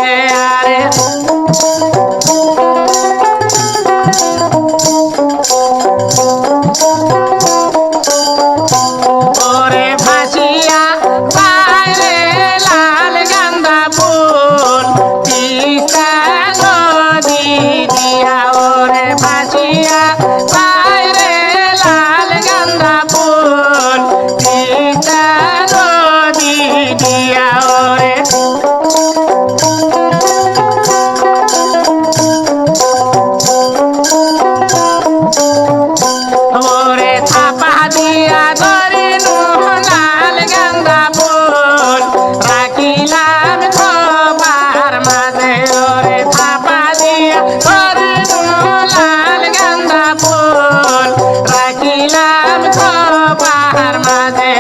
মাঝে আরে ওরে ভাসিয়া বাইরে লাল গাঁদা ফুল তিস্তা নদী দিয়া ওরে ভাসিয়া বাইরে লাল গাঁদা ফুল তিস্তা নদী দিয়া ওরে ওরে থাপা দিয়া ধরিনু লাল গাঁদা ফুল রাখিলাম খোপার মাঝে ওরে থাপা দিয়া ধরিনু লাল গাঁদা ফুল রাখিলাম খোপার মাঝে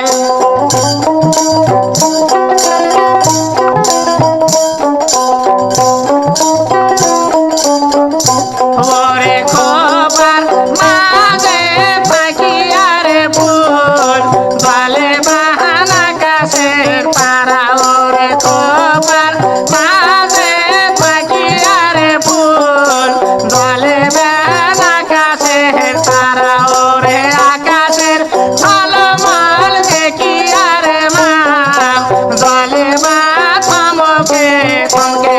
ওরে খোপার মাঝে পাখিয়ার ফুল বলে বাহানা গাছের পাড়া ওরে খোপার মাঝে পাখিয়ার ফুল বলে বাহানা গাছের পাড়া ওরে আকাশের ঝলমল দেখি আরে মা জলে মা থমকে থমকে